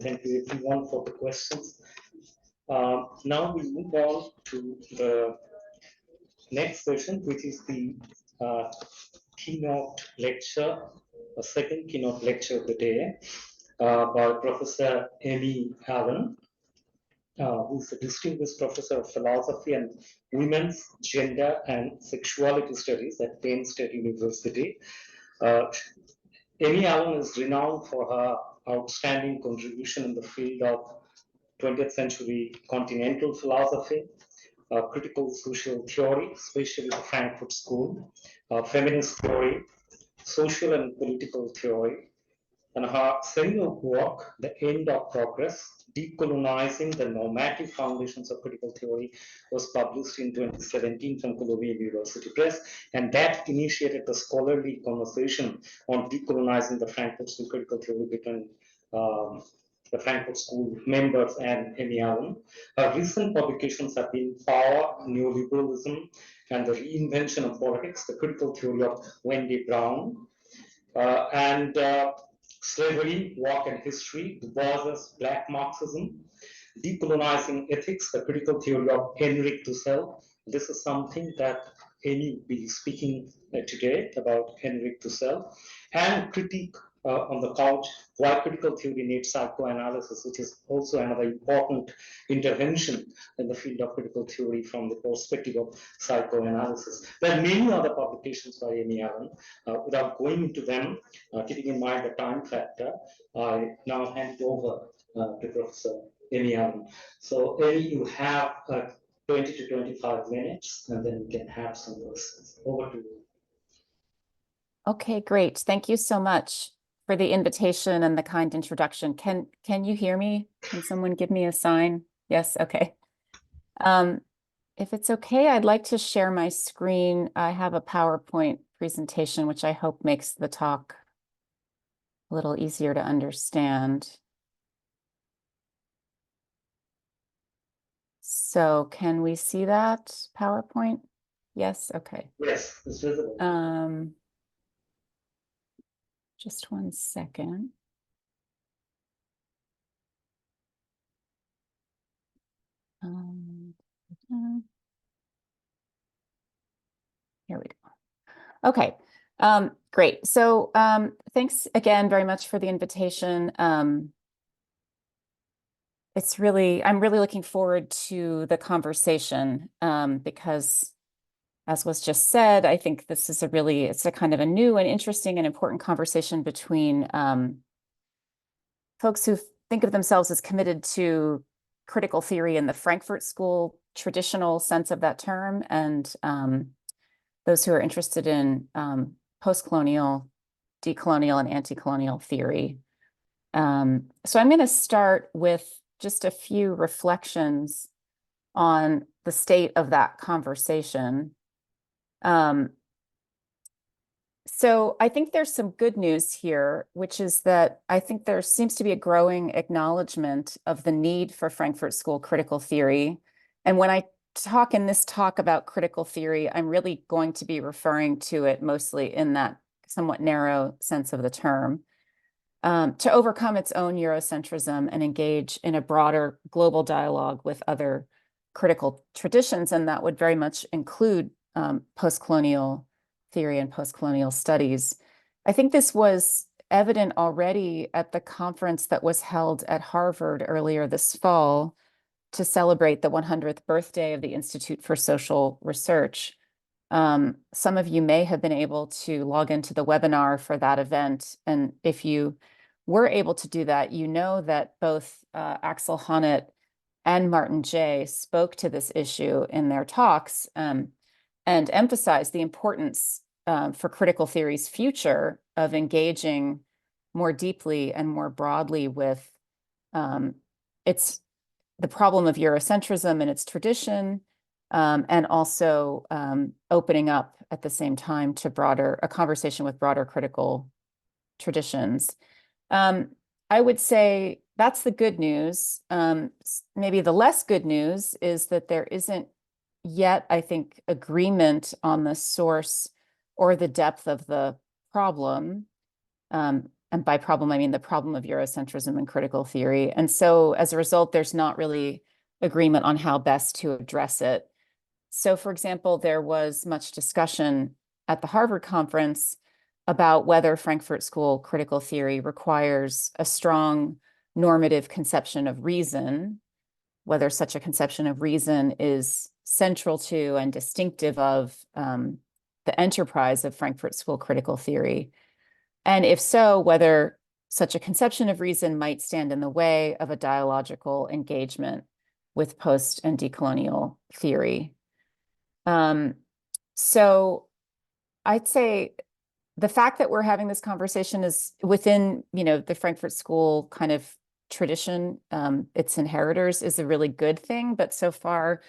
Thank you everyone for the questions. Now we move on to the next session, which is the keynote lecture, the second keynote lecture of the day by Professor Amy Allen, who's a distinguished professor of philosophy and women's gender and sexuality studies at Penn State University. Amy Allen is renowned for her outstanding contribution in the field of 20th century continental philosophy, critical social theory, especially the Frankfurt School, feminist theory, social and political theory, and her seminal work, The End of Progress, Decolonizing the Normative Foundations of Critical Theory, was published in 2017 from Columbia University Press, and that initiated the scholarly conversation on decolonizing the Frankfurt School critical theory between the Frankfurt School members and Amy Allen. Her recent publications have been Power, Neoliberalism, and the Reinvention of Politics, the Critical Theory of Wendy Brown, and Slavery, Work and History, Du Bois's Black Marxism, Decolonizing Ethics, the Critical Theory of Henrik Dussel. This is something that Amy will be speaking today about Henrik Dussel, and Critique on the Couch, Why Critical Theory Needs Psychoanalysis, which is also another important intervention in the field of critical theory from the perspective of psychoanalysis. There are many other publications by Amy Allen. Without going into them, keeping in mind the time factor, I now hand over to Professor Amy Allen. So Amy, you have 20 to 25 minutes, and then we can have some questions. Over to you. Okay, great. Thank you so much for the invitation and the kind introduction. Can you hear me? Can someone give me a sign? Yes, okay. If it's okay, I'd like to share my screen. I have a PowerPoint presentation, which I hope makes the talk a little easier to understand. So can we see that PowerPoint? Yes, okay. Yes, it's visible. Just one second. Here we go. Okay, great. So thanks again very much for the invitation. I'm really looking forward to the conversation because, as was just said, I think this is it's a kind of a new and interesting and important conversation between folks who think of themselves as committed to critical theory in the Frankfurt School traditional sense of that term, and those who are interested in post-colonial, decolonial, and anti-colonial theory. So I'm going to start with just a few reflections on the state of that conversation. So I think there's some good news here, which is that I think there seems to be a growing acknowledgement of the need for Frankfurt School critical theory. And when I talk in this talk about critical theory, I'm really going to be referring to it mostly in that somewhat narrow sense of the term, to overcome its own Eurocentrism and engage in a broader global dialogue with other critical traditions. And that would very much include post-colonial theory and post-colonial studies. I think this was evident already at the conference that was held at Harvard earlier this fall to celebrate the 100th birthday of the Institute for Social Research. Some of you may have been able to log into the webinar for that event. And if you were able to do that, you know that both Axel Honneth and Martin Jay spoke to this issue in their talks and emphasized the importance for critical theory's future of engaging more deeply and more broadly with the problem of Eurocentrism and its tradition, and also opening up at the same time to a conversation with broader critical traditions. I would say that's the good news. Maybe the less good news is that there isn't yet, I think, agreement on the source or the depth of the problem. And by problem, I mean the problem of Eurocentrism and critical theory. And so as a result, there's not really agreement on how best to address it. So for example, there was much discussion at the Harvard conference about whether Frankfurt School critical theory requires a strong normative conception of reason, whether such a conception of reason is central to and distinctive of the enterprise of Frankfurt School critical theory. And if so, whether such a conception of reason might stand in the way of a dialogical engagement with post and decolonial theory. So I'd say the fact that we're having this conversation is within, the Frankfurt School kind of tradition, its inheritors, is a really good thing. But so far,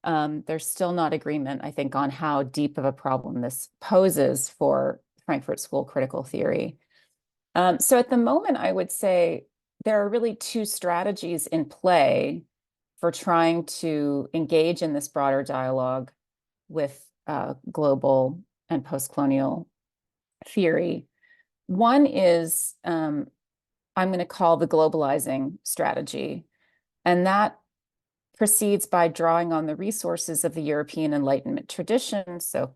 there's still not agreement, I think, on how deep of a problem this poses for Frankfurt School critical theory. So at the moment, I would say there are really two strategies in play for trying to engage in this broader dialogue with global and post-colonial theory. One is I'm going to call the globalizing strategy, and that proceeds by drawing on the resources of the European Enlightenment tradition, so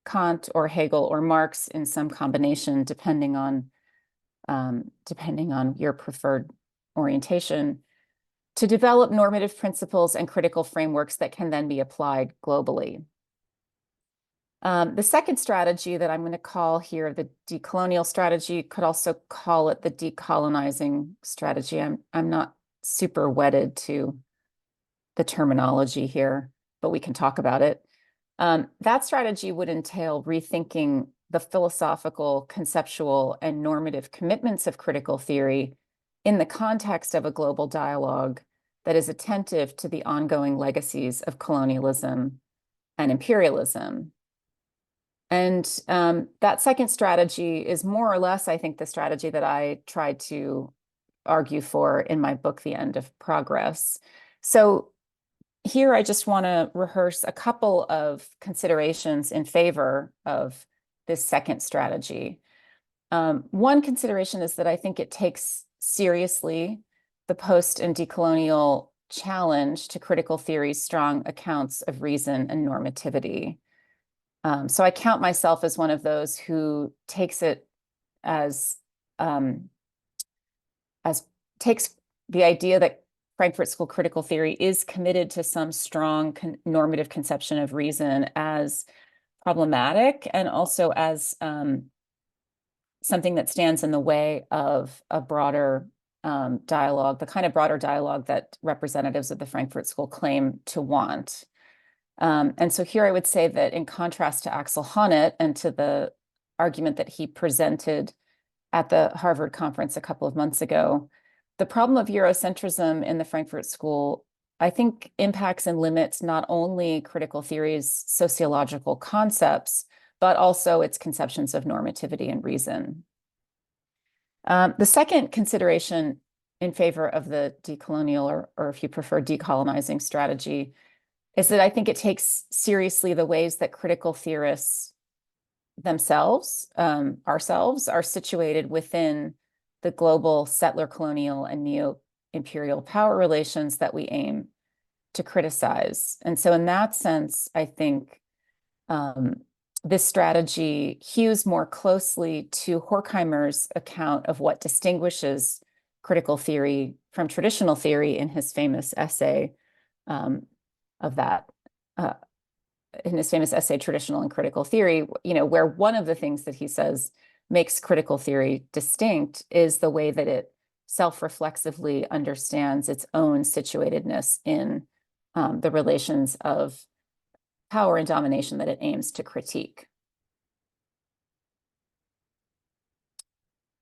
Kant or Hegel or Marx in some combination, depending on your preferred orientation, to develop normative principles and critical frameworks that can then be applied globally. The second strategy that I'm going to call here the decolonial strategy, could also call it the decolonizing strategy. I'm not super wedded to the terminology here, but we can talk about it. That strategy would entail rethinking the philosophical, conceptual, and normative commitments of critical theory in the context of a global dialogue that is attentive to the ongoing legacies of colonialism and imperialism. And that second strategy is more or less, I think, the strategy that I tried to argue for in my book, The End of Progress. So here I just want to rehearse a couple of considerations in favor of this second strategy. One consideration is that I think it takes seriously the post and decolonial challenge to critical theory's strong accounts of reason and normativity. So I count myself as one of those who takes it as takes the idea that Frankfurt School critical theory is committed to some strong normative conception of reason as problematic, and also as something that stands in the way of a broader dialogue, the kind of broader dialogue that representatives of the Frankfurt School claim to want. And so here I would say that in contrast to Axel Honneth and to the argument that he presented at the Harvard conference a couple of months ago, the problem of Eurocentrism in the Frankfurt School, I think, impacts and limits not only critical theory's sociological concepts, but also its conceptions of normativity and reason. The second consideration in favor of the decolonial, or if you prefer, decolonizing strategy, is that I think it takes seriously the ways that critical theorists themselves, ourselves, are situated within the global settler colonial and neo-imperial power relations that we aim to criticize. And so in that sense, I think this strategy hews more closely to Horkheimer's account of what distinguishes critical theory from traditional theory in his famous essay Traditional and Critical Theory, where one of the things that he says makes critical theory distinct is the way that it self-reflexively understands its own situatedness in the relations of power and domination that it aims to critique.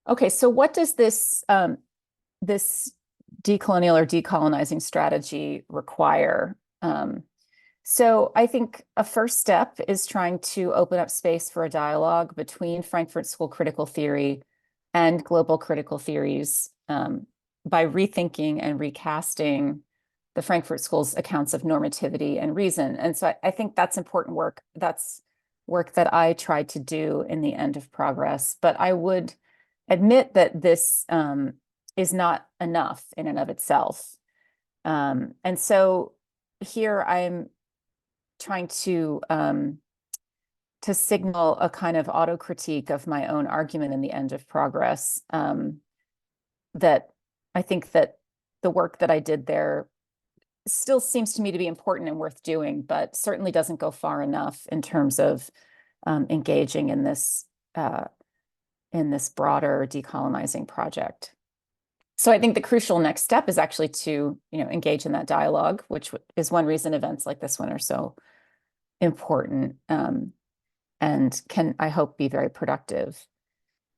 Okay, so what does this decolonial or decolonizing strategy require? So I think a first step is trying to open up space for a dialogue between Frankfurt School critical theory and global critical theories by rethinking and recasting the Frankfurt School's accounts of normativity and reason. And so I think that's important work. That's work that I tried to do in The End of Progress. But I would admit that this is not enough in and of itself. And so here I'm trying to signal a kind of autocritique of my own argument in the End of Progress, that I think that the work that I did there still seems to me to be important and worth doing, but certainly doesn't go far enough in terms of engaging in this broader decolonizing project. So I think the crucial next step is actually to, engage in that dialogue, which is one reason events like this one are so important, and can, I hope, be very productive.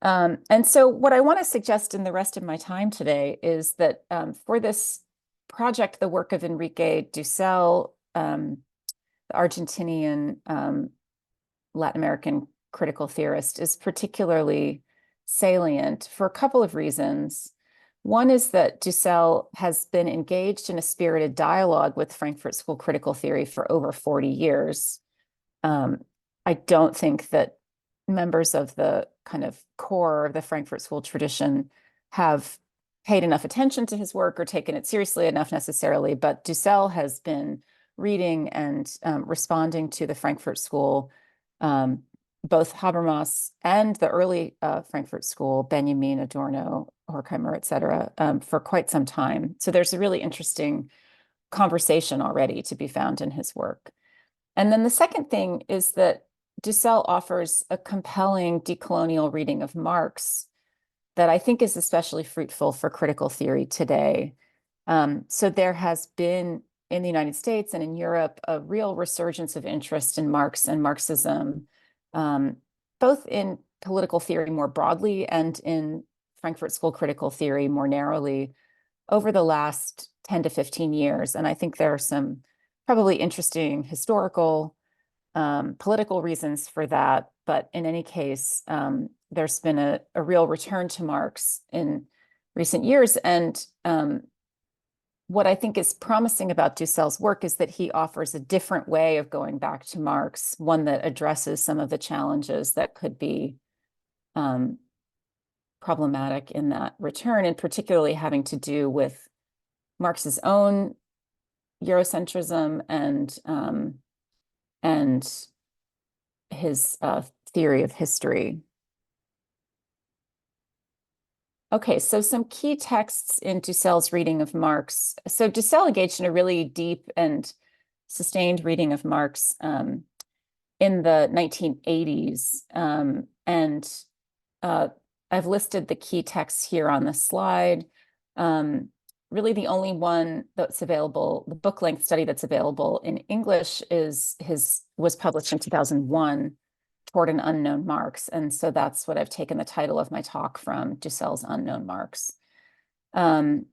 And so what I want to suggest in the rest of my time today is that for this project, the work of Enrique Dussel, the Argentinian Latin American critical theorist, is particularly salient for a couple of reasons. One is that Dussel has been engaged in a spirited dialogue with Frankfurt School critical theory for over 40 years. I don't think that members of the kind of core of the Frankfurt School tradition have paid enough attention to his work or taken it seriously enough necessarily, but Dussel has been reading and responding to the Frankfurt School, both Habermas and the early Frankfurt School, Benjamin, Adorno, Horkheimer, et cetera, for quite some time. So there's a really interesting conversation already to be found in his work. And then the second thing is that Dussel offers a compelling decolonial reading of Marx that I think is especially fruitful for critical theory today. So there has been in the United States and in Europe a real resurgence of interest in Marx and Marxism, both in political theory more broadly and in Frankfurt School critical theory more narrowly over the last 10 to 15 years. And I think there are some probably interesting historical, political reasons for that. But in any case, there's been a real return to Marx in recent years. And what I think is promising about Dussel's work is that he offers a different way of going back to Marx, one that addresses some of the challenges that could be problematic in that return, and particularly having to do with Marx's own Eurocentrism and his theory of history. Okay, so some key texts in Dussel's reading of Marx. So Dussel engaged in a really deep and sustained reading of Marx in the 1980s. And I've listed the key texts here on the slide. Really the only one that's available, the book-length study that's available in English was published in 2001, Toward an Unknown Marx. And so that's what I've taken the title of my talk from, Dussel's Unknown Marx. And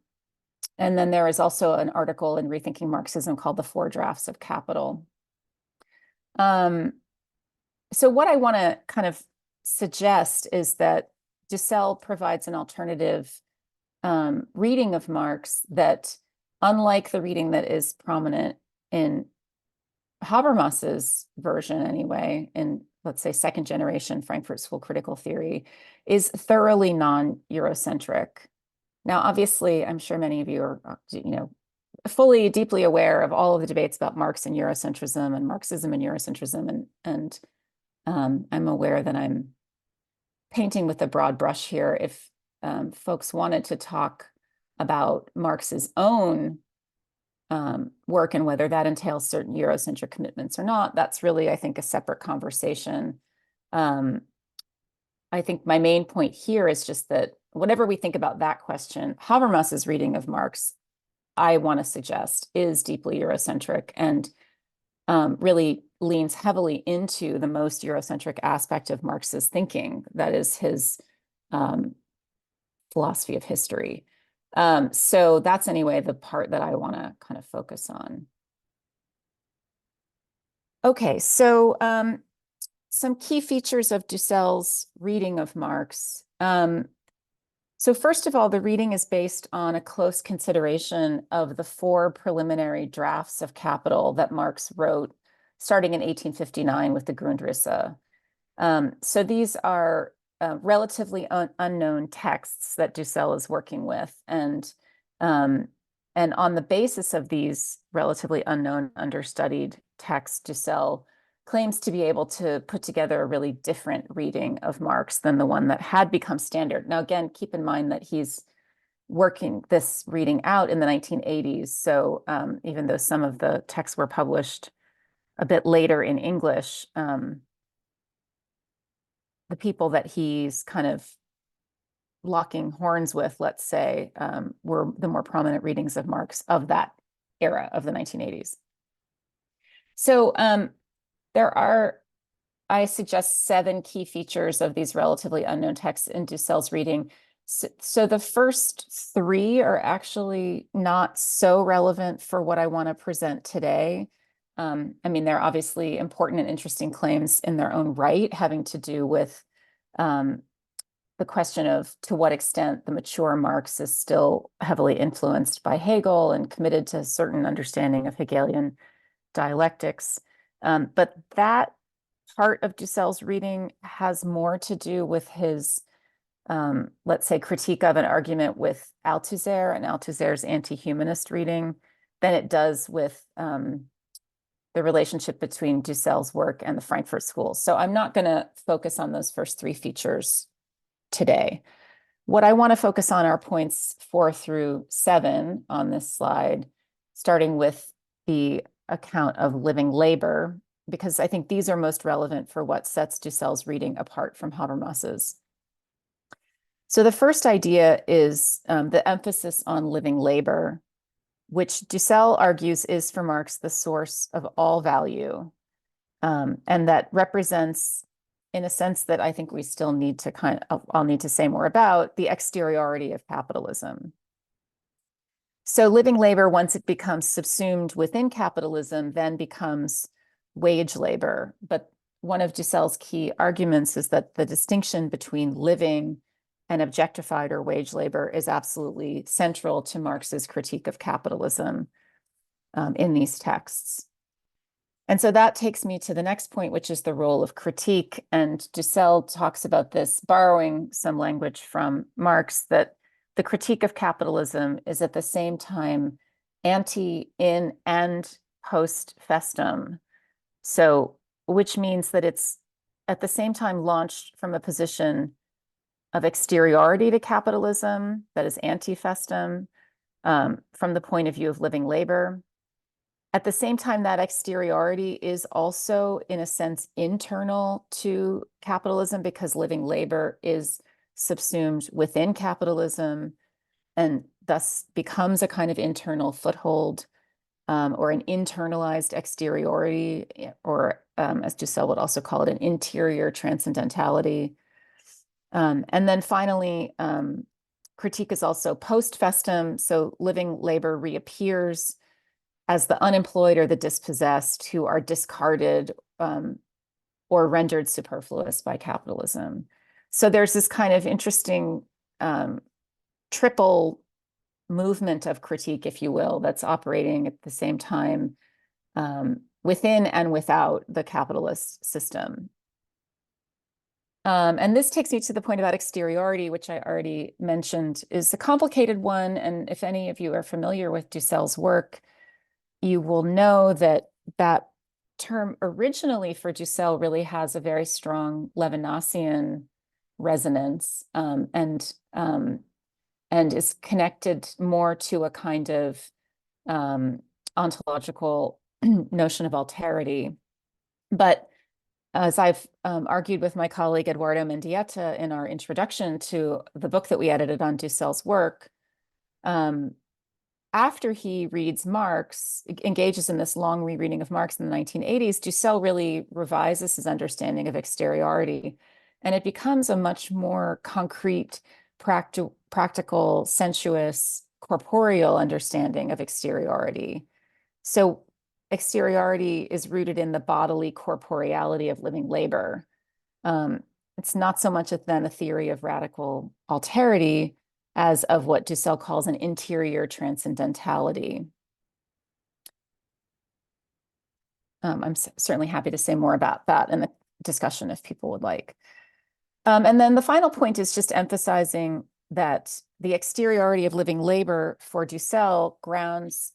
then there is also an article in Rethinking Marxism called The Four Drafts of Capital. So what I want to kind of suggest is that Dussel provides an alternative reading of Marx that, unlike the reading that is prominent in Habermas's version anyway, in, let's say, second generation Frankfurt School critical theory, is thoroughly non-Eurocentric. Now, obviously, I'm sure many of you are, fully, deeply aware of all of the debates about Marx and Eurocentrism and Marxism and Eurocentrism, and I'm aware that I'm painting with a broad brush here. If folks wanted to talk about Marx's own work and whether that entails certain Eurocentric commitments or not, that's really, I think, a separate conversation. I think my main point here is just that whatever we think about that question, Habermas's reading of Marx, I want to suggest, is deeply Eurocentric and really leans heavily into the most Eurocentric aspect of Marx's thinking, that is his philosophy of history. So that's anyway the part that I want to kind of focus on. Okay, so some key features of Dussel's reading of Marx. So first of all, the reading is based on a close consideration of the four preliminary drafts of Capital that Marx wrote starting in 1859 with the Grundrisse. So these are relatively unknown texts that Dussel is working with. And on the basis of these relatively unknown, understudied texts, Dussel claims to be able to put together a really different reading of Marx than the one that had become standard. Now, again, keep in mind that he's working this reading out in the 1980s. So even though some of the texts were published a bit later in English, the people that he's kind of locking horns with, let's say, were the more prominent readings of Marx of that era of the 1980s. So there are, I suggest, 7 key features of these relatively unknown texts in Dussel's reading. So the first 3 are actually not so relevant for what I want to present today. I mean, they're obviously important and interesting claims in their own right, having to do with the question of to what extent the mature Marx is still heavily influenced by Hegel and committed to a certain understanding of Hegelian dialectics. But that part of Dussel's reading has more to do with his, let's say, critique of an argument with Althusser and Althusser's anti-humanist reading than it does with the relationship between Dussel's work and the Frankfurt School. So I'm not going to focus on those first 3 features today. What I want to focus on are points 4 through 7 on this slide, starting with the account of living labor, because I think these are most relevant for what sets Dussel's reading apart from Habermas's. So the first idea is the emphasis on living labor, which Dussel argues is for Marx the source of all value, and that represents, in a sense that I think we still need to I'll need to say more about, the exteriority of capitalism. So living labor, once it becomes subsumed within capitalism, then becomes wage labor. But one of Dussel's key arguments is that the distinction between living and objectified or wage labor is absolutely central to Marx's critique of capitalism in these texts. And so that takes me to the next point, which is the role of critique. And Dussel talks about this, borrowing some language from Marx, that the critique of capitalism is at the same time anti, in, and post festum. So, which means that it's at the same time launched from a position of exteriority to capitalism, that is anti-festum, from the point of view of living labor. At the same time, that exteriority is also, in a sense, internal to capitalism, because living labor is subsumed within capitalism and thus becomes a kind of internal foothold, or an internalized exteriority, or as Dussel would also call it, an interior transcendentality. And then finally, critique is also post festum. So living labor reappears as the unemployed or the dispossessed who are discarded or rendered superfluous by capitalism. So there's this kind of interesting triple movement of critique, if you will, that's operating at the same time within and without the capitalist system. And this takes me to the point about exteriority, which I already mentioned is a complicated one. And if any of you are familiar with Dussel's work, you will know that that term originally for Dussel really has a very strong Levinasian resonance, and is connected more to a kind of ontological notion of alterity. But as I've argued with my colleague Eduardo Mendieta in our introduction to the book that we edited on Dussel's work, after he reads Marx, engages in this long rereading of Marx in the 1980s, Dussel really revises his understanding of exteriority, and it becomes a much more concrete, practical, sensuous, corporeal understanding of exteriority. So exteriority is rooted in the bodily corporeality of living labor. It's not so much then a theory of radical alterity as of what Dussel calls an interior transcendentality. I'm certainly happy to say more about that in the discussion if people would like. And then the final point is just emphasizing that the exteriority of living labor for Dussel grounds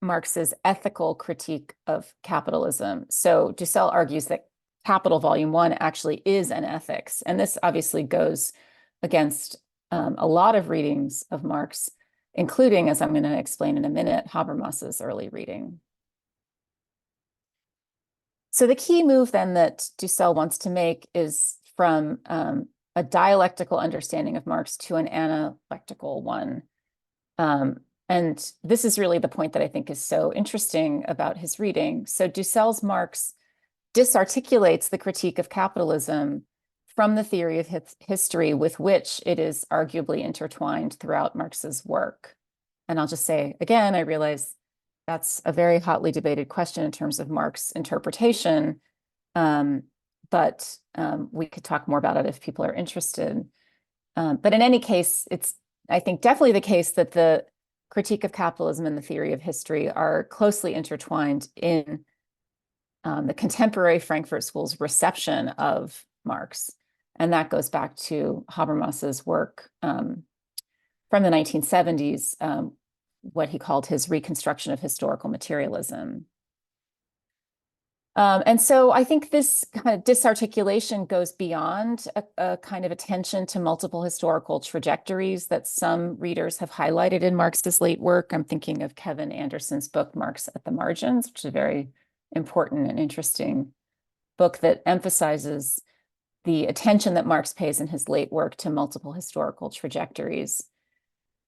Marx's ethical critique of capitalism. So Dussel argues that Capital Volume 1 actually is an ethics. And this obviously goes against a lot of readings of Marx, including, as I'm going to explain in a minute, Habermas's early reading. So the key move then that Dussel wants to make is from a dialectical understanding of Marx to an analectical one. And this is really the point that I think is so interesting about his reading. So Dussel's Marx disarticulates the critique of capitalism from the theory of history with which it is arguably intertwined throughout Marx's work. And I'll just say, again, I realize that's a very hotly debated question in terms of Marx interpretation, but we could talk more about it if people are interested. But in any case, it's, I think, definitely the case that the critique of capitalism and the theory of history are closely intertwined in the contemporary Frankfurt School's reception of Marx. And that goes back to Habermas's work from the 1970s, what he called his reconstruction of historical materialism. And so I think this kind of disarticulation goes beyond a kind of attention to multiple historical trajectories that some readers have highlighted in Marx's late work. I'm thinking of Kevin Anderson's book, Marx at the Margins, which is a very important and interesting book that emphasizes the attention that Marx pays in his late work to multiple historical trajectories.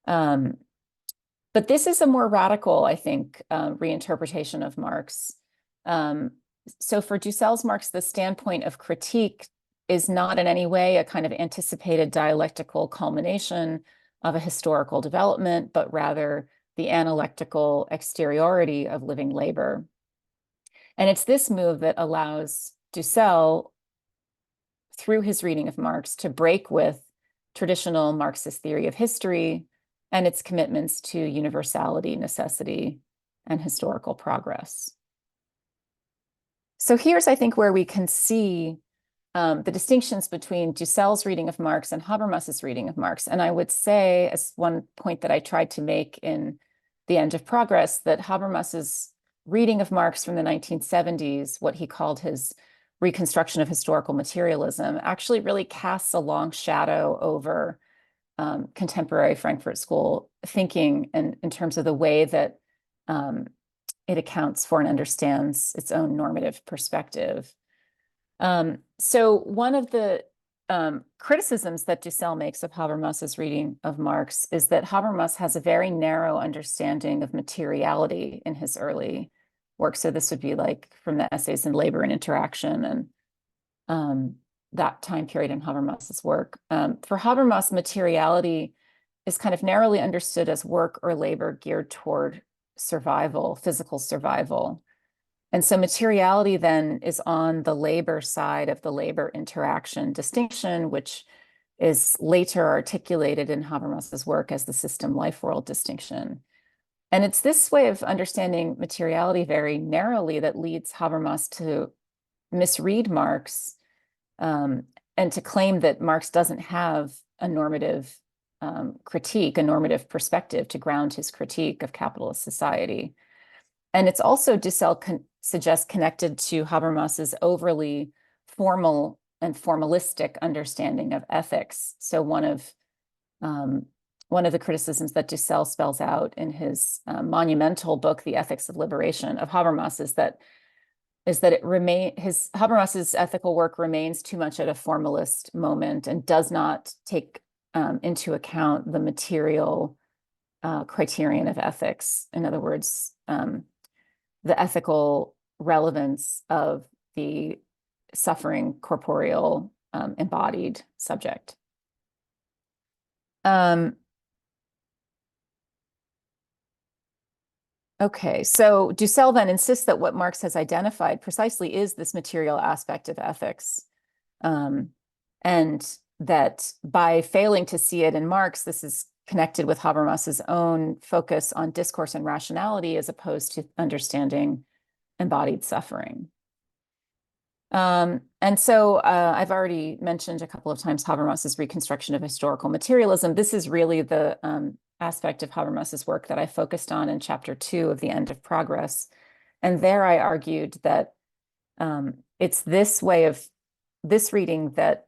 But this is a more radical, I think, reinterpretation of Marx. So for Dussel's Marx, the standpoint of critique is not in any way a kind of anticipated dialectical culmination of a historical development, but rather the analectical exteriority of living labor. And it's this move that allows Dussel, through his reading of Marx, to break with traditional Marxist theory of history and its commitments to universality, necessity, and historical progress. So here's, I think, where we can see the distinctions between Dussel's reading of Marx and Habermas's reading of Marx. And I would say, as one point that I tried to make in The End of Progress, that Habermas's reading of Marx from the 1970s, what he called his reconstruction of historical materialism, actually really casts a long shadow over contemporary Frankfurt School thinking and in terms of the way that it accounts for and understands its own normative perspective. So one of the criticisms that Dussel makes of Habermas's reading of Marx is that Habermas has a very narrow understanding of materiality in his early work. So this would be like from the essays in Labor and Interaction and that time period in Habermas's work. For Habermas, materiality is kind of narrowly understood as work or labor geared toward survival, physical survival. And so materiality then is on the labor side of the labor interaction distinction, which is later articulated in Habermas's work as the system life world distinction. And it's this way of understanding materiality very narrowly that leads Habermas to misread Marx and to claim that Marx doesn't have a normative critique, a normative perspective to ground his critique of capitalist society. And it's also, Dussel suggests, connected to Habermas's overly formal and formalistic understanding of ethics. So one of the criticisms that Dussel spells out in his monumental book, The Ethics of Liberation, of Habermas is that Habermas's ethical work remains too much at a formalist moment and does not take into account the material criterion of ethics. In other words, the ethical relevance of the suffering corporeal embodied subject. Okay, so Dussel then insists that what Marx has identified precisely is this material aspect of ethics, and that by failing to see it in Marx, this is connected with Habermas's own focus on discourse and rationality as opposed to understanding embodied suffering. And so I've already mentioned a couple of times Habermas's reconstruction of historical materialism. This is really the aspect of Habermas's work that I focused on in chapter 2 of The End of Progress. And there I argued that it's this way of this reading that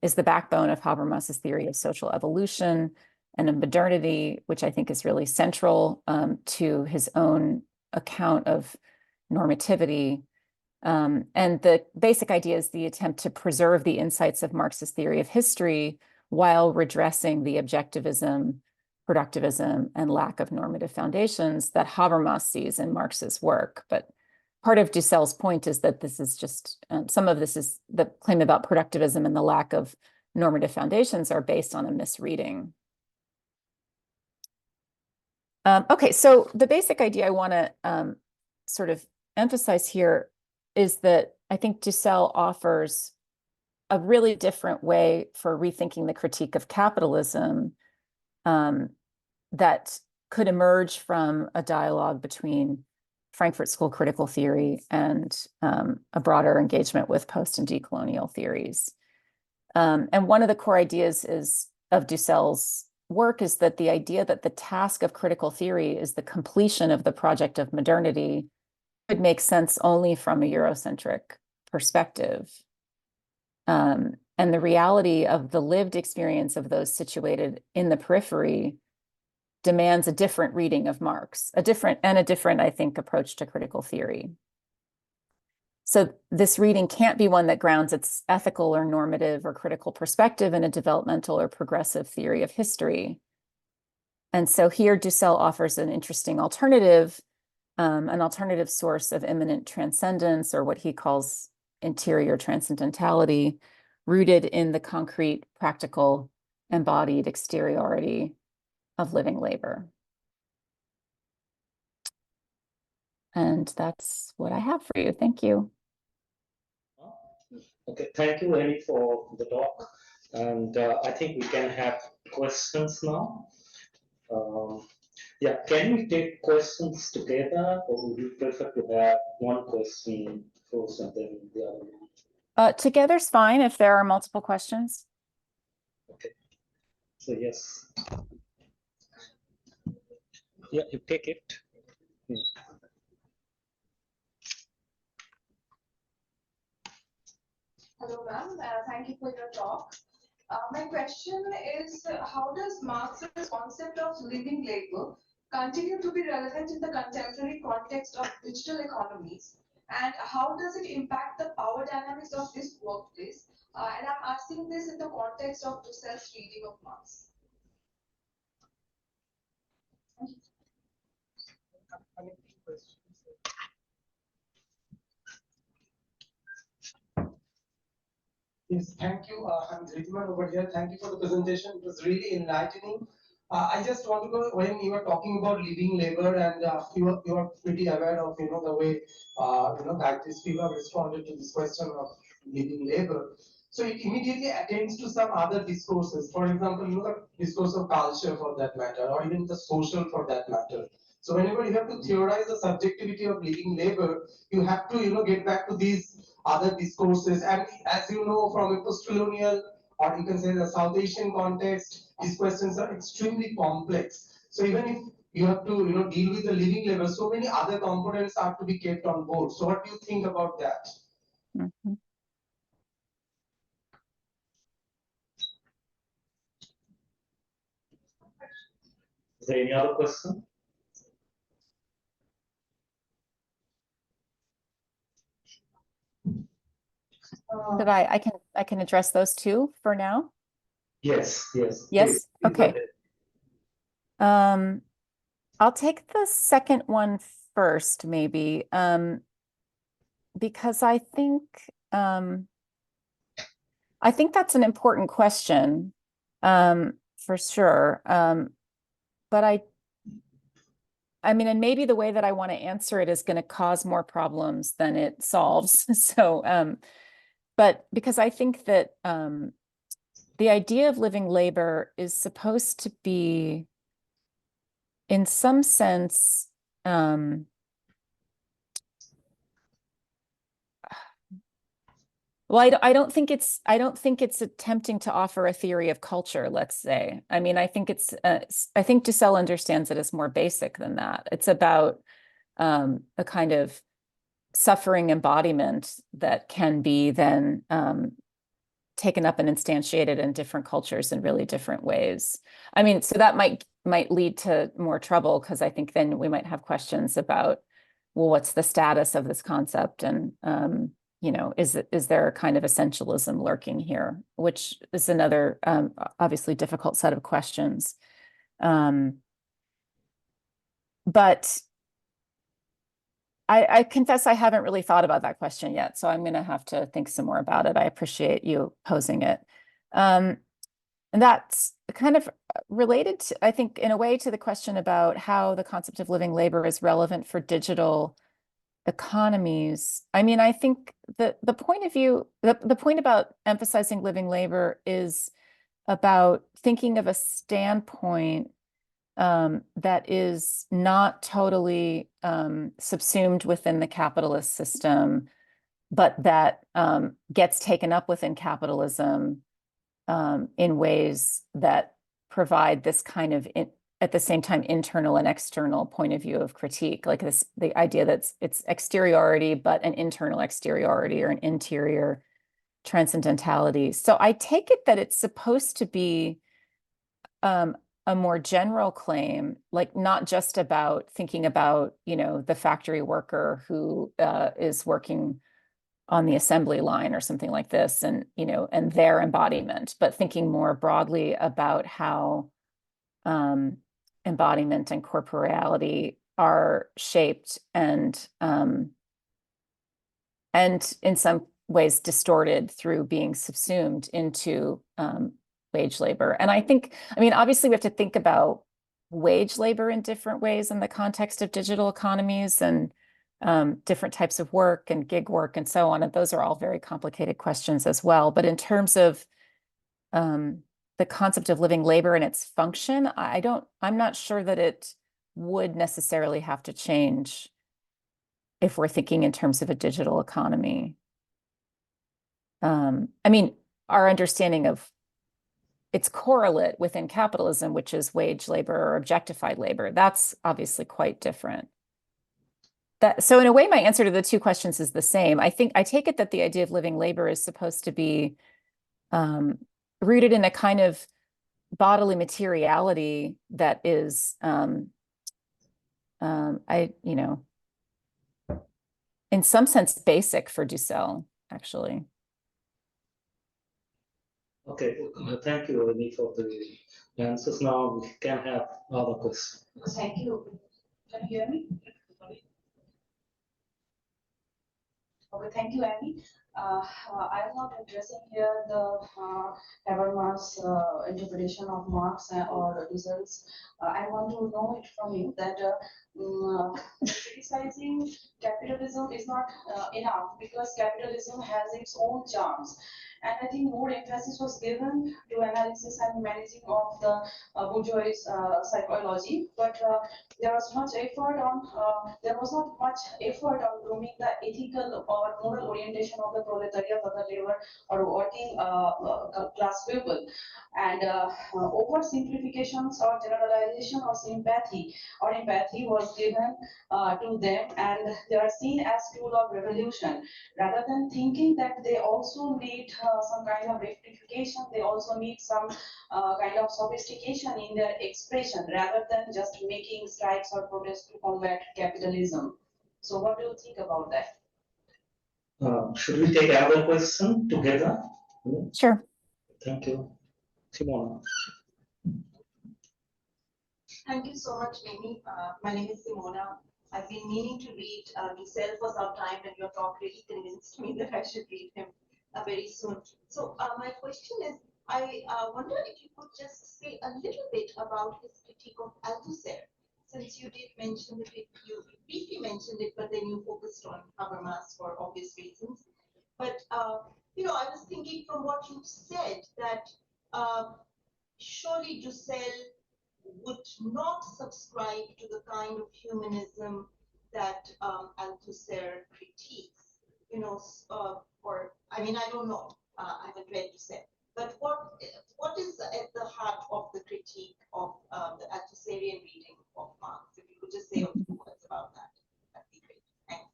is the backbone of Habermas's theory of social evolution and of modernity, which I think is really central to his own account of normativity. And the basic idea is the attempt to preserve the insights of Marx's theory of history while redressing the objectivism, productivism, and lack of normative foundations that Habermas sees in Marx's work. But part of Dussel's point is that this is just, some of this is the claim about productivism and the lack of normative foundations are based on a misreading. Okay, so the basic idea I want to sort of emphasize here is that I think Dussel offers a really different way for rethinking the critique of capitalism that could emerge from a dialogue between Frankfurt School critical theory and a broader engagement with post and decolonial theories. And one of the core ideas of Dussel's work is that the idea that the task of critical theory is the completion of the project of modernity could make sense only from a Eurocentric perspective. And the reality of the lived experience of those situated in the periphery demands a different reading of Marx, a different, I think, approach to critical theory. So this reading can't be one that grounds its ethical or normative or critical perspective in a developmental or progressive theory of history. And so here Dussel offers an interesting alternative, an alternative source of immanent transcendence, or what he calls interior transcendentality, rooted in the concrete, practical, embodied exteriority of living labor. And that's what I have for you. Thank you. Okay, thank you, Amy, for the talk. And I think we can have questions now. Yeah, can we take questions together, or would you prefer to have one question first and then the other one? Together's fine if there are multiple questions. Okay, so yes. Yeah, you take it. Yeah. Hello, ma'am. Thank you for your talk. My question is, how does Marx's concept of living labor continue to be relevant in the contemporary context of digital economies? And how does it impact the power dynamics of this workplace? And I'm asking this in the context of Dussel's reading of Marx. Thank you. Yes, thank you. I'm Ridwan over here. Thank you for the presentation. It was really enlightening. I just want to go, when you were talking about living labor, and you are pretty aware of the way that these people have responded to this question of living labor. So it immediately attends to some other discourses. For example, the discourse of culture, for that matter, or even the social, for that matter. So whenever you have to theorize the subjectivity of living labor, you have to get back to these other discourses. And as you know, from a post-colonial, or you can say the South Asian context, these questions are extremely complex. So even if you have to deal with the living labor, so many other components are to be kept on board. So what do you think about that? Mm-hmm. Is there any other question? Did I can address those two for now? Yes, yes. Yes. Please go Okay. ahead. I'll take the second one first, maybe, because I think that's an important question, for sure. But I mean, and maybe the way that I want to answer it is going to cause more problems than it solves. So, but because I think that the idea of living labor is supposed to be, in some sense, Well, I don't think it's attempting to offer a theory of culture, let's say. I mean, I think I think Dussel understands it as more basic than that. It's about a kind of suffering embodiment that can be then taken up and instantiated in different cultures in really different ways. I mean, so that might lead to more trouble, because I think then we might have questions about, well, what's the status of this concept, and you know, is there a kind of essentialism lurking here, which is another obviously difficult set of questions. But I confess I haven't really thought about that question yet, so I'm going to have to think some more about it. I appreciate you posing it. And that's kind of related to, I think, in a way, to the question about how the concept of living labor is relevant for digital economies. I mean, I think the point of view, the point about emphasizing living labor is about thinking of a standpoint that is not totally subsumed within the capitalist system, but that gets taken up within capitalism in ways that provide this kind of, at the same time, internal and external point of view of critique, like the idea that it's exteriority, but an internal exteriority or an interior transcendentality. So I take it that it's supposed to be a more general claim, like not just about thinking about, you know, the factory worker who is working on the assembly line or something like this, and, you know, and their embodiment, but thinking more broadly about how embodiment and corporeality are shaped and in some ways distorted through being subsumed into wage labor. And I think, I mean, obviously we have to think about wage labor in different ways in the context of digital economies, and different types of work and gig work and so on. And those are all very complicated questions as well. But in terms of the concept of living labor and its function, I'm not sure that it would necessarily have to change if we're thinking in terms of a digital economy. I mean, our understanding of its correlate within capitalism, which is wage labor or objectified labor, that's obviously quite different. So in a way, my answer to the two questions is the same. I take it that the idea of living labor is supposed to be rooted in a kind of bodily materiality that is, you know, in some sense basic for Dussel, actually. Okay, thank you, Amy, for the answers. Now we can have other questions. Thank you. Can you hear me? Okay, thank you, Amy. I'm not addressing here the Habermas interpretation of Marx or Dussel's. I want to know it from you that criticizing capitalism is not enough, because capitalism has its own charms. And I think more emphasis was given to analysis and managing of the bourgeois psychology, but there was not much effort on grooming the ethical or moral orientation of the proletariat or the labor or working class people. And oversimplifications or generalization or empathy was given to them, and they are seen as tool of revolution, rather than thinking that they also need some kind of rectification. They also need some kind of sophistication in their expression, rather than just making strikes or protests to combat capitalism. So what do you think about that? Should we take another question together? Sure. Thank you. Simona. Thank you so much, Amy. My name is Simona. I've been meaning to read Dussel for some time, and your talk really convinced me that I should read him very soon. So my question is, I wonder if you could just say a little bit about his critique of Althusser, since you did mention it, you briefly mentioned it, but then you focused on Habermas for obvious reasons. But you know, I was thinking from what you said that surely Dussel would not subscribe to the kind of humanism that Althusser critiques, you know, or I mean, I don't know. I haven't read Dussel. But what is at the heart of the critique of the Althusserian reading of Marx? If you could just say a few words about that, that'd be great. Thanks.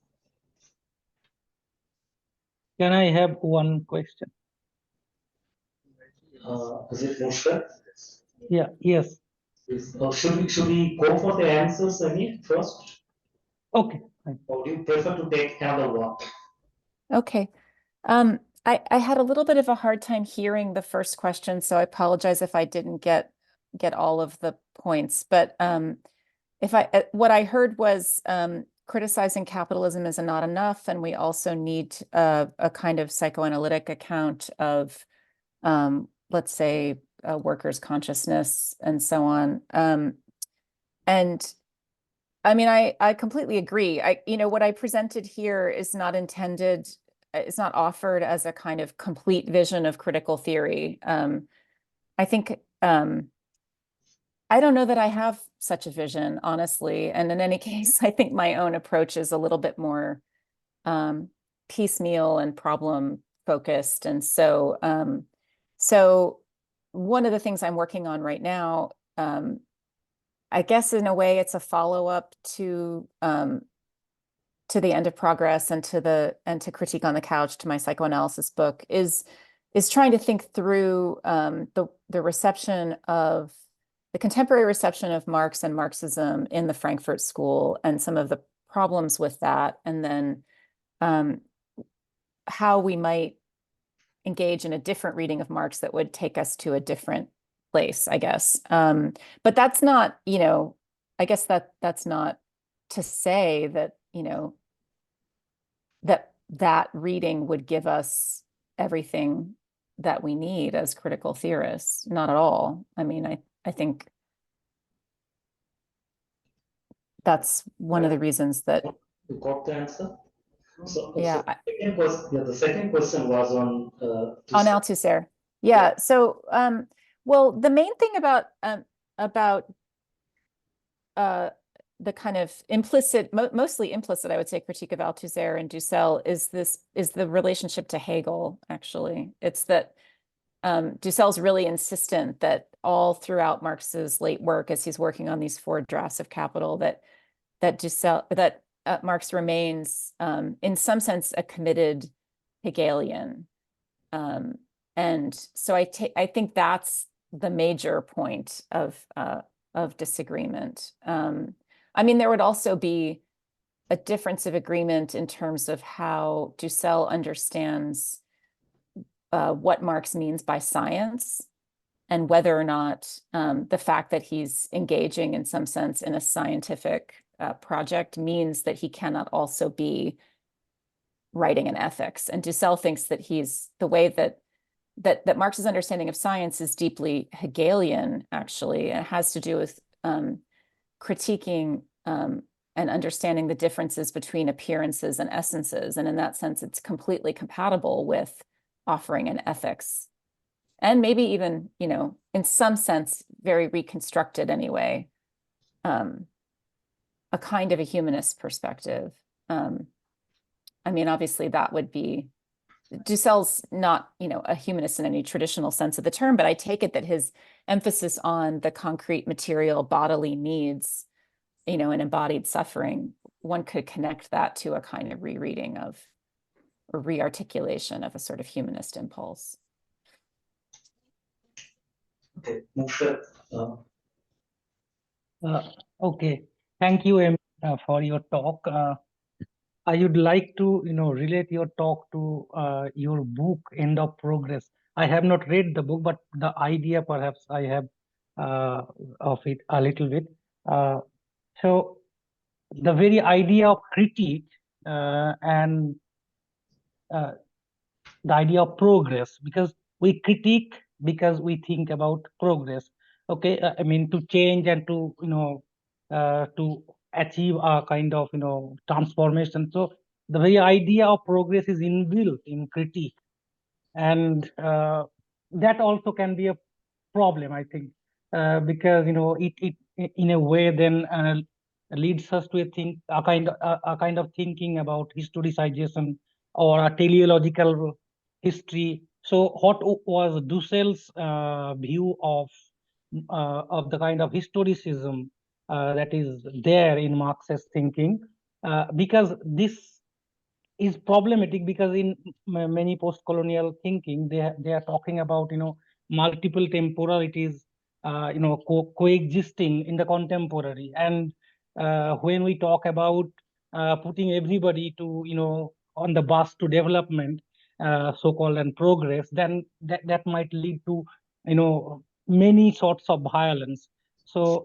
Can I have one question? Is it Mushra? Yeah, yes. Should we go for the answers again first? Okay. Or do you prefer to take another one? Okay. I had a little bit of a hard time hearing the first question, so I apologize if I didn't get all of the points. But what I heard was criticizing capitalism is not enough, and we also need a kind of psychoanalytic account of, let's say, workers' consciousness and so on. And I mean, I completely agree. What I presented here is not intended, it's not offered as a kind of complete vision of critical theory. I think, I don't know that I have such a vision, honestly. And in any case, I think my own approach is a little bit more piecemeal and problem focused. And so, so one of the things I'm working on right now, I guess in a way it's a follow-up to the End of Progress and to Critique on the Couch, to my psychoanalysis book, is trying to think through the reception of the contemporary reception of Marx and Marxism in the Frankfurt School and some of the problems with that, and then how we might engage in a different reading of Marx that would take us to a different place, I guess. But that's not, I guess that's not to say that, that reading would give us everything that we need as critical theorists. Not at all. I mean, I think that's one of the reasons that. You got the answer? So, yeah. The second question was on Althusser. Yeah. So, well, the main thing about the kind of implicit, mostly implicit, I would say, critique of Althusser and Dussel is the relationship to Hegel. Actually, it's that Dussel's really insistent that all throughout Marx's late work, as he's working on these 4 drafts of Capital, that Marx remains, in some sense, a committed Hegelian. And so I think that's the major point of disagreement. I mean, there would also be a difference of agreement in terms of how Dussel understands what Marx means by science, and whether or not the fact that he's engaging in some sense in a scientific project means that he cannot also be writing in ethics. And Dussel thinks that the way that Marx's understanding of science is deeply Hegelian, actually, and it has to do with critiquing and understanding the differences between appearances and essences. And in that sense, it's completely compatible with offering an ethics. And maybe even, in some sense, very reconstructed anyway, a kind of a humanist perspective. I mean, obviously that would be, Dussel's not, a humanist in any traditional sense of the term, but I take it that his emphasis on the concrete material bodily needs, and embodied suffering, one could connect that to a kind of rereading of, or rearticulation of a sort of humanist impulse. Okay, Mushra. Okay. Thank you, Em, for your talk. I would like to, relate your talk to your book, End of Progress. I have not read the book, but the idea perhaps I have of it a little bit. So the very idea of critique and the idea of progress, because we critique because we think about progress. Okay, I mean, to change and to to achieve a kind of transformation. So the very idea of progress is inbuilt in critique, and that also can be a problem, I think, because it in a way then leads us to a kind of thinking about historicization or a teleological history. So what was Dussel's view of the kind of historicism that is there in Marx's thinking? Because this is problematic, because in many post-colonial thinking, they are talking about, multiple temporalities, coexisting in the contemporary. And when we talk about putting everybody to, on the bus to development, so-called, and progress, then that might lead to, many sorts of violence. So,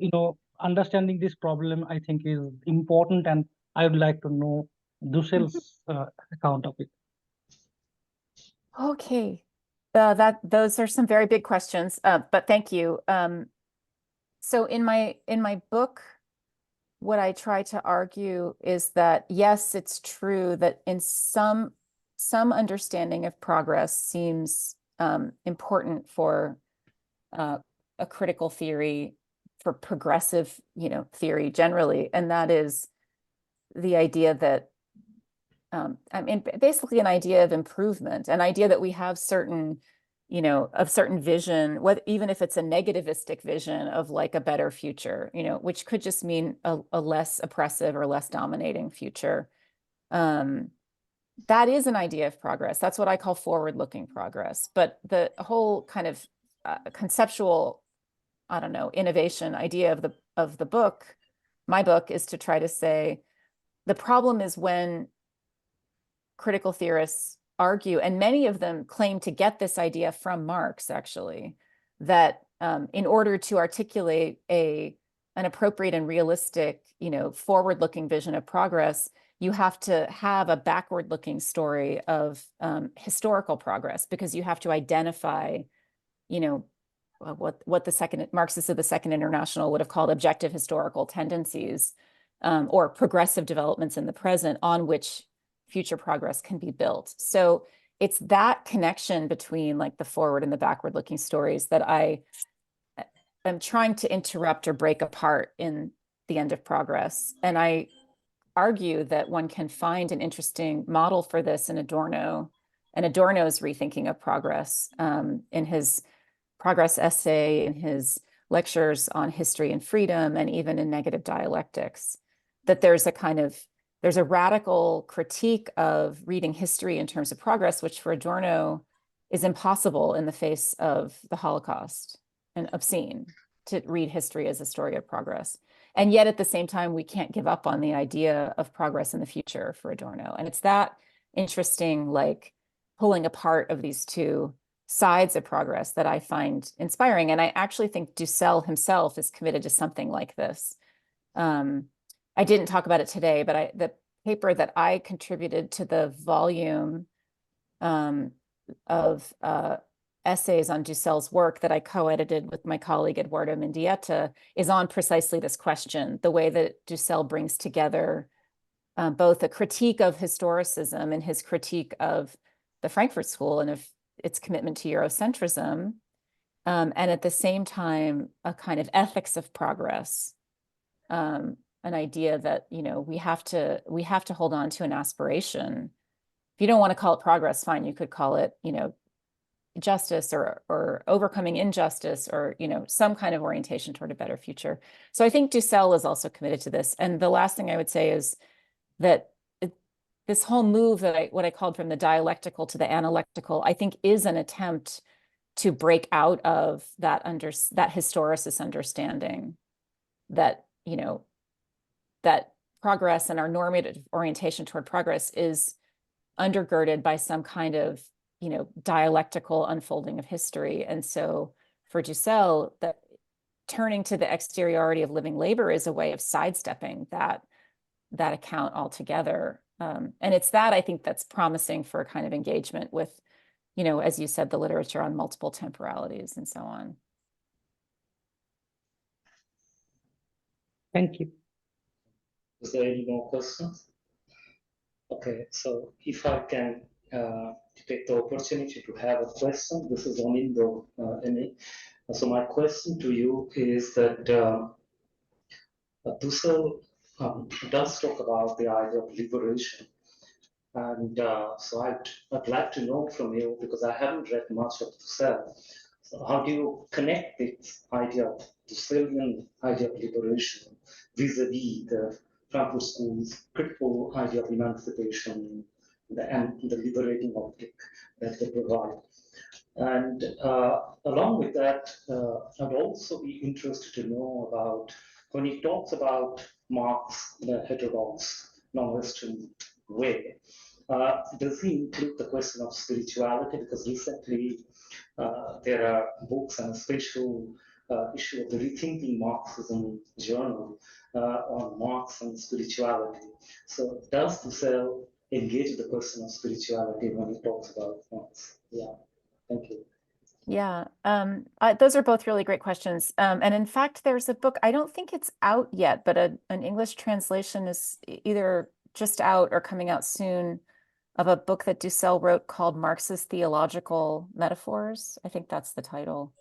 understanding this problem, I think, is important, and I would like to know Dussel's account of it. Okay, those are some very big questions, but thank you. So in my book, what I try to argue is that yes, it's true that in some understanding of progress seems important for a critical theory, for progressive, theory generally, and that is the idea that I mean, basically an idea of improvement, an idea that we have certain, a certain vision, even if it's a negativistic vision of like a better future, which could just mean a less oppressive or less dominating future. That is an idea of progress. That's what I call forward-looking progress. But the whole kind of conceptual, I don't know, innovation idea of the book, my book, is to try to say the problem is when critical theorists argue, and many of them claim to get this idea from Marx, actually, that in order to articulate an appropriate and realistic, forward-looking vision of progress, you have to have a backward-looking story of historical progress, because you have to identify, what the Marxists of the Second International would have called objective historical tendencies, or progressive developments in the present on which future progress can be built. So it's that connection between like the forward and the backward looking stories that I am trying to interrupt or break apart in The End of Progress. And I argue that one can find an interesting model for this in Adorno, and Adorno's rethinking of progress in his progress essay, in his lectures on history and freedom, and even in Negative Dialectics, that there's a radical critique of reading history in terms of progress, which for Adorno is impossible in the face of the Holocaust, and obscene to read history as a story of progress. And yet at the same time, we can't give up on the idea of progress in the future for Adorno. And it's that interesting, like, pulling apart of these two sides of progress that I find inspiring. And I actually think Dussel himself is committed to something like this. I didn't talk about it today, but the paper that I contributed to the volume of essays on Dussel's work that I co-edited with my colleague Eduardo Mendieta is on precisely this question, the way that Dussel brings together both a critique of historicism and his critique of the Frankfurt School and of its commitment to Eurocentrism, and at the same time, a kind of ethics of progress. An idea that, we have to hold on to an aspiration. If you don't want to call it progress, fine, you could call it, justice or overcoming injustice, or, some kind of orientation toward a better future. So I think Dussel is also committed to this. And the last thing I would say is that this whole move that what I called from the dialectical to the analectical, I think is an attempt to break out of that historicist understanding that, that progress and our normative orientation toward progress is undergirded by some kind of, dialectical unfolding of history. And so for Dussel, that turning to the exteriority of living labor is a way of sidestepping that account altogether. And it's that, I think, that's promising for a kind of engagement with, as you said, the literature on multiple temporalities and so on. Thank you. Is there any more questions? Okay, so if I can take the opportunity to have a question, this is on Indo. So my question to you is that Dussel does talk about the idea of liberation, And so I'd like to know from you, because I haven't read much of Dussel. So how do you connect this idea of Dusselian idea of liberation vis-a-vis the Frankfurt School's critical idea of emancipation and the liberating optic that they provide? And along with that, I'd also be interested to know about when he talks about Marx, the heterodox non-Western way, does he include the question of spirituality? Because recently there are books and a special issue of the Rethinking Marxism journal on Marx and spirituality. So does Dussel engage the question of spirituality when he talks about Marx? Yeah, thank you. Yeah, those are both really great questions. And in fact, there's a book, I don't think it's out yet, but an English translation is either just out or coming out soon, of a book that Dussel wrote called Marx's Theological Metaphors. I think that's the title.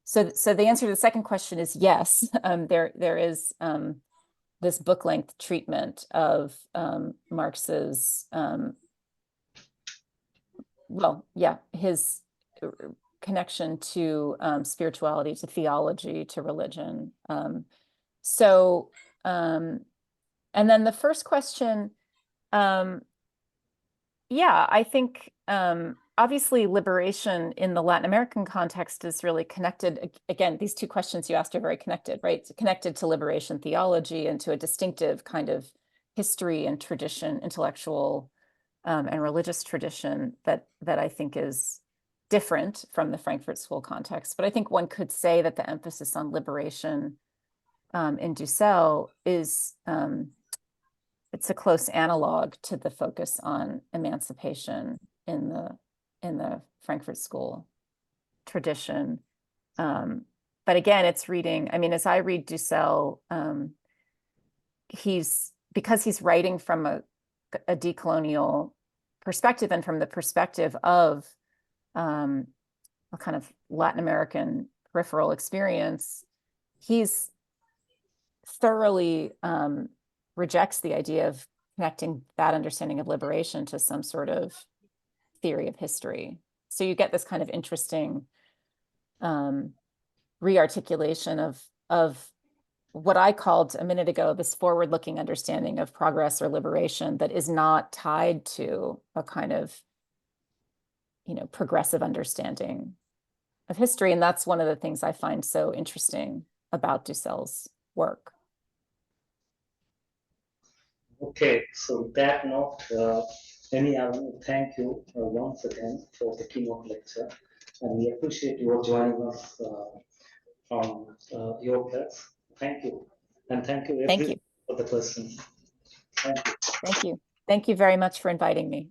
So the answer to the second question is yes. There is this book length treatment of Marx's, his connection to spirituality, to theology, to religion. And then the first question, yeah, I think obviously liberation in the Latin American context is really connected. Again, these two questions you asked are very connected, right? It's connected to liberation theology and to a distinctive kind of history and tradition, intellectual and religious tradition that I think is different from the Frankfurt School context. But I think one could say that the emphasis on liberation in Dussel is it's a close analog to the focus on emancipation in the Frankfurt School tradition. But again, it's reading, I mean, as I read Dussel, because he's writing from a decolonial perspective and from the perspective of a kind of Latin American peripheral experience, he's thoroughly rejects the idea of connecting that understanding of liberation to some sort of theory of history. So you get this kind of interesting rearticulation of what I called a minute ago, this forward-looking understanding of progress or liberation that is not tied to a kind of, progressive understanding of history. And that's one of the things I find so interesting about Dussel's work. Okay, so with that note, Amy, I want to thank you once again for the keynote lecture, and we appreciate your joining us from your class. Thank you, and thank you everyone for the questions. Thank you. Thank you. Thank you very much for inviting me.